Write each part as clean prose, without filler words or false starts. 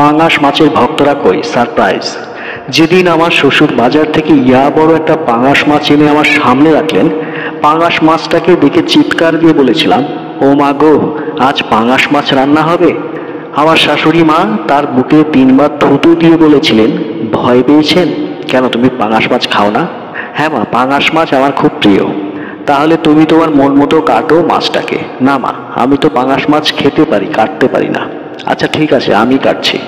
পাঙাশ মাছের ভক্তরা কই সারপ্রাইজ। যেদিন আমার শ্বশুর বাজার থেকে ইয়া বড় একটা পাঙাশ মাছ এনে আমার সামনে রাখলেন, পাঙাশ মাছটাকে দেখে চিৎকার দিয়ে বলেছিলাম, ও মা গো, আজ পাঙাশ মাছ রান্না হবে। আমার শাশুড়ি মা তার বুকে 3 বার থুতু দিয়ে বলেছিলেন, ভয় পেয়েছেন কেন, তুমি পাঙাশ মাছ খাও না? হ্যাঁ মা, পাঙাশ মাছ আমার খুব প্রিয়। তাহলে তুমি তোমার মন মতো কাটো মাছটাকে। না মা, আমি তো পাঙাশ মাছ খেতে পারি, কাটতে পারি না। আচ্ছা ঠিক আছে, আমি কাটছি।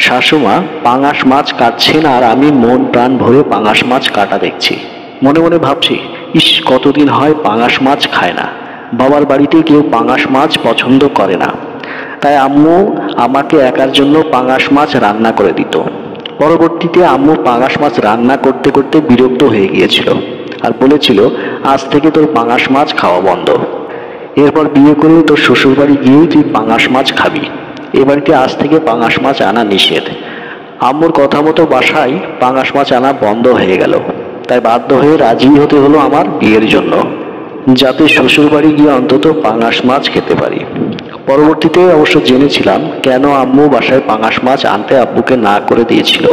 শাশুমা পাঙাশ মাছ কাটছেন আর আমি মন প্রাণ ভরে পাঙাশ মাছ কাটা দেখছি। মনে মনে ভাবছি, ইস, কতদিন হয় পাঙাশ মাছ খায় না। বাবার বাড়িতে কেউ পাঙাশ মাছ পছন্দ করে না, তাই আম্মু আমাকে একার জন্য পাঙাশ মাছ রান্না করে দিত। পরবর্তীতে আম্মু পাঙাশ মাছ রান্না করতে করতে বিরক্ত হয়ে গিয়েছিল আর বলেছিল, আজ থেকে তোর পাঙাশ মাছ খাওয়া বন্ধ। এরপর বিয়ে করে তোর শ্বশুর বাড়ি গিয়েই তুই পাঙাশ মাছ খাবি। এ বাড়িতে আজ থেকে পাঙাশ মাছ আনা নিষেধ। আম্মুর কথা মতো বাসায় পাঙাশ মাছ আনা বন্ধ হয়ে গেল। তাই বাধ্য হয়ে রাজি হতে হলো আমার বিয়ের জন্য, যাতে শ্বশুর বাড়ি গিয়ে অন্তত পাঙাশ মাছ খেতে পারি। পরবর্তীতে অবশ্য জেনেছিলাম কেন আম্মু বাসায় পাঙাশ মাছ আনতে আব্বুকে না করে দিয়েছিল।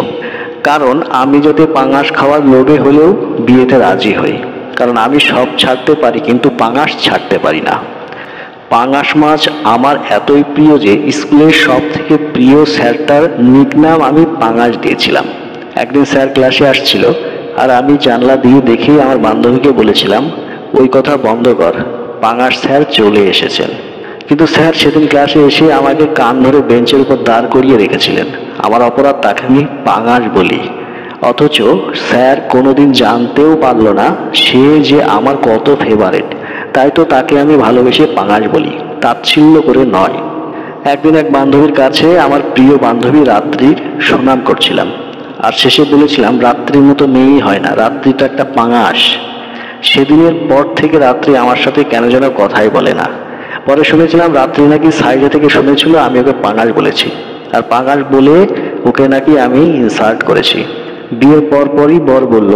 কারণ আমি যাতে পাঙাশ খাওয়ার লোভে হলেও বিয়েতে রাজি হই। কারণ আমি সব ছাড়তে পারি কিন্তু পাঙাশ ছাড়তে পারি না। পাঙাশ মাছ আমার এতই প্রিয় যে স্কুলের সব থেকে প্রিয় স্যারটার নিকনাম আমি পাঙাশ দিয়েছিলাম। একদিন স্যার ক্লাসে আসছিল আর আমি জানলা দিয়ে দেখেই আমার বান্ধবীকে বলেছিলাম, ওই কথা বন্ধ কর, পাঙাশ স্যার চলে এসেছেন। কিন্তু স্যার সেদিন ক্লাসে এসে আমাকে কান ধরে বেঞ্চের উপর দাঁড় করিয়ে রেখেছিলেন। আমার অপরাধ, তাকে আমি পাঙাশ বলি। অথচ স্যার কোনোদিন জানতেও পারলো না সে যে আমার কত ফেভারেট। তাই তো তাকে আমি ভালোবেসে পাঙাশ বলি, তাচ্ছিল্য করে নয়। একদিন এক বান্ধবীর কাছে আমার প্রিয় বান্ধবী রাত্রির সুনাম করছিলাম আর শেষে বলেছিলাম, রাত্রির মতো মেয়েই হয় না, রাত্রিটা একটা পাঙাশ। সেদিনের পর থেকে রাত্রি আমার সাথে কেন যেন কথাই বলে না। পরে শুনেছিলাম রাত্রি নাকি সাইডে থেকে শুনেছিল আমি ওকে পাঙাশ বলেছি, আর পাঙাশ বলে ওকে নাকি আমি ইনসাল্ট করেছি। বিয়ের পরপরই বর বলল,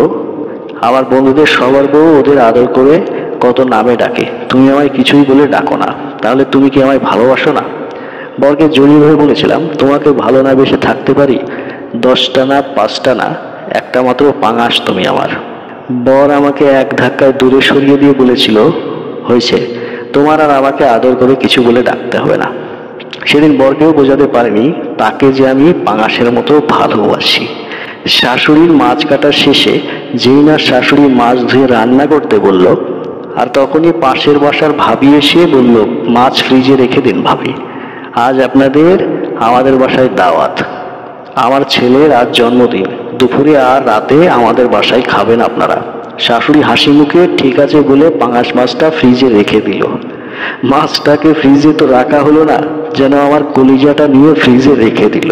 আমার বন্ধুদের সবার বউ ওদের আদর করে কত নামে ডাকে, তুমি আমায় কিছুই বলে ডাকো না, তাহলে তুমি কি আমায় ভালোবাসো না? বরকে জড়িয়ে ধরে বলেছিলাম, তোমাকে ভালো না বেসে থাকতে পারি? 10টা না 5টা না, একটা মাত্র পাঙাশ তুমি আমার। বর আমাকে এক ধাক্কায় দূরে সরিয়ে দিয়ে বলেছিল, হয়েছে, তোমার আর আমাকে আদর করে কিছু বলে ডাকতে হবে না। সেদিন বরকেও বোঝাতে পারিনি তাকে যে আমি পাঙাশের মতো ভালোবাসি। শাশুড়ির মাছ কাটার শেষে যেই না শাশুড়ি মাছ ধুয়ে রান্না করতে বলল, আর তখনই পাশের বাসার ভাবি এসে বলল, মাছ ফ্রিজে রেখে দিন ভাবি, আজ আপনাদের আমাদের বাসায় দাওয়াত। আমার ছেলের আজ জন্মদিন, দুপুরে আর রাতে আমাদের বাসায় খাবেন আপনারা। শাশুড়ি হাসি মুখে ঠিক আছে বলে পাঙাশ মাছটা ফ্রিজে রেখে দিল। মাছটাকে ফ্রিজে তো রাখা হলো না, যেন আমার কলিজাটা নিয়ে ফ্রিজে রেখে দিল।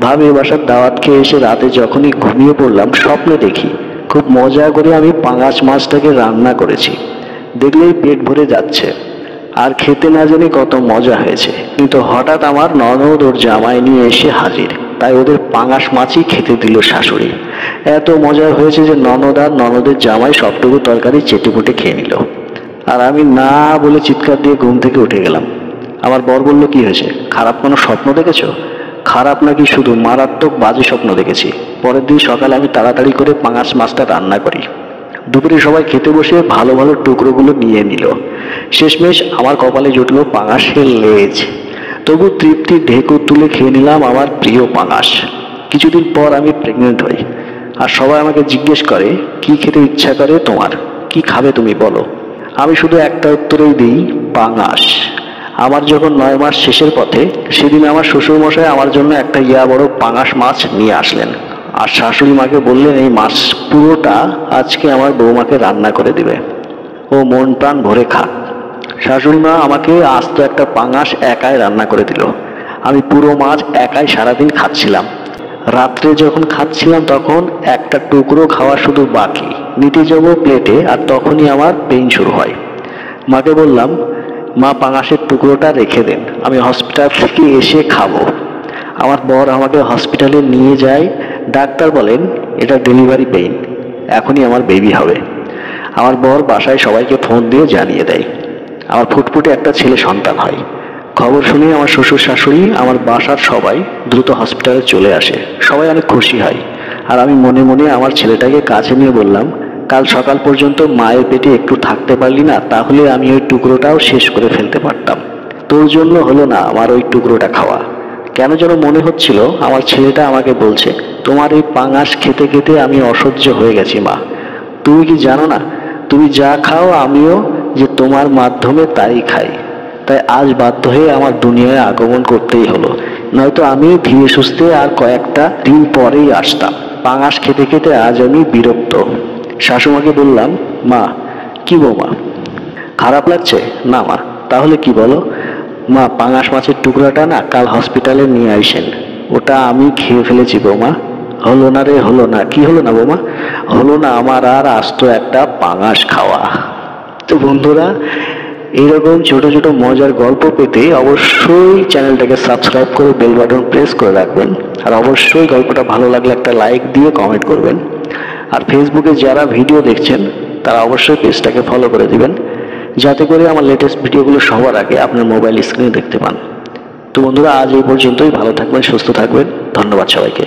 ভাবি বাসার দাওয়াত খেয়ে এসে রাতে যখনই ঘুমিয়ে পড়লাম, স্বপ্নে দেখি খুব মজা করে আমি পাঙাশ মাছটাকে রান্না করেছি। দেখলেই পেট ভরে যাচ্ছে আর খেতে না জানি কত মজা হয়েছে। কিন্তু হঠাৎ আমার ননদ ওর জামাই নিয়ে এসে হাজির, তাই ওদের পাঙাশ মাছই খেতে দিল শাশুড়ি। এত মজা হয়েছে যে ননদ আর ননদের জামাই সবটুকু তরকারি চেটেপুটে খেয়ে নিল, আর আমি না বলে চিৎকার দিয়ে ঘুম থেকে উঠে গেলাম। আমার বর বলল, কি হয়েছে, খারাপ কোনো স্বপ্ন দেখেছো? খারাপ নাকি, শুধু মারাত্মক বাজে স্বপ্ন দেখেছি। পরের দিন সকালে আমি তাড়াতাড়ি করে পাঙাশ মাছটা রান্না করি। দুপুরে সবাই খেতে বসে ভালো ভালো টুকরোগুলো নিয়ে নিল। শেষমেশ আমার কপালে জুটল পাঙাশের লেজ। তবু তৃপ্তির ঢেকুর তুলে খেয়ে নিলাম আমার প্রিয় পাঙাশ। কিছুদিন পর আমি প্রেগনেন্ট হই আর সবাই আমাকে জিজ্ঞেস করে, কি খেতে ইচ্ছা করে তোমার, কি খাবে তুমি বলো? আমি শুধু একটা উত্তরেই দিই, পাঙাশ। আমার যখন 9 মাস শেষের পথে, সেদিন আমার শ্বশুর মশাই আমার জন্য একটা ইয়া বড় পাঙাশ মাছ নিয়ে আসলেন আর শাশুড়ি মাকে বললেন, এই মাছ পুরোটা আজকে আমার বৌমাকে রান্না করে দিবে, ও মন প্রাণ ভরে খাক। শাশুড়ি মা আমাকে আস্ত একটা পাঙাশ একাই রান্না করে দিল। আমি পুরো মাছ একাই সারাদিন খাচ্ছিলাম। রাত্রে যখন খাচ্ছিলাম তখন একটা টুকরো খাওয়া শুধু বাকি, নিতে যাবো প্লেটে আর তখনই আমার পেইন শুরু হয়। মাকে বললাম, মা পাঙাশের টুকরোটা রেখে দেন, আমি হসপিটাল থেকে এসে খাবো। আমার বর আমাকে হসপিটালে নিয়ে যায়। ডাক্তার বলেন, এটা ডেলিভারি পেইন, এখনই আমার বেবি হবে। আমার বর বাসায় সবাইকে ফোন দিয়ে জানিয়ে দেয় আমার ফুটফুটে একটা ছেলে সন্তান হয়। খবর শুনে আমার শ্বশুর শাশুড়ি, আমার বাসার সবাই দ্রুত হসপিটালে চলে আসে। সবাই অনেক খুশি হয়। আর আমি মনে মনে আমার ছেলেটাকে কাছে নিয়ে বললাম, কাল সকাল পর্যন্ত মায়ের পেটে একটু থাকতে পারলি না, তাহলে আমি ওই টুকরোটাও শেষ করে ফেলতে পারতাম। তোর জন্য হলো না আমার ওই টুকরোটা খাওয়া। কেন যেন মনে হচ্ছিল আমার ছেলেটা আমাকে বলছে, তোমার এই পাঙাশ খেতে খেতে আমি অসহ্য হয়ে গেছি মা। তুমি কি জানো না, তুমি যা খাও আমিও যে তোমার মাধ্যমে তাই খাই। তাই আজ বাধ্য হয়ে আমার দুনিয়ায় আগমন করতেই হলো, নয়তো আমি ধীরে সুস্থে আর কয়েকটা দিন পরেই আসতাম। পাঙাশ খেতে খেতে আজ আমি বিরক্ত। শাশুমাকে বললাম, মা, কি বৌমা, খারাপ লাগছে? না মা। তাহলে কি বলো? মা, পাঙাশ মাছের টুকরাটা না কাল হসপিটালে নিয়ে আইসেন। ওটা আমি খেয়ে ফেলেছি বৌমা। হলো না রে, হলো না। কি হলো না বৌমা? হলো না আমার আর আস্ত একটা পাঙাশ খাওয়া। তো বন্ধুরা, এইরকম ছোট ছোট মজার গল্প পেতে অবশ্যই চ্যানেলটাকে সাবস্ক্রাইব করে বেল বাটন প্রেস করে রাখবেন। আর অবশ্যই গল্পটা ভালো লাগলে একটা লাইক দিয়ে কমেন্ট করবেন। আর ফেসবুকে যারা ভিডিও দেখছেন তারা অবশ্যই পেজটাকে ফলো করে দিবেন, যাতে করে আমার লেটেস্ট ভিডিওগুলো সবার আগে আপনার মোবাইল স্ক্রিনে দেখতে পান। তো বন্ধুরা, আজ এই পর্যন্তই। ভালো থাকবেন, সুস্থ থাকবেন। ধন্যবাদ সবাইকে।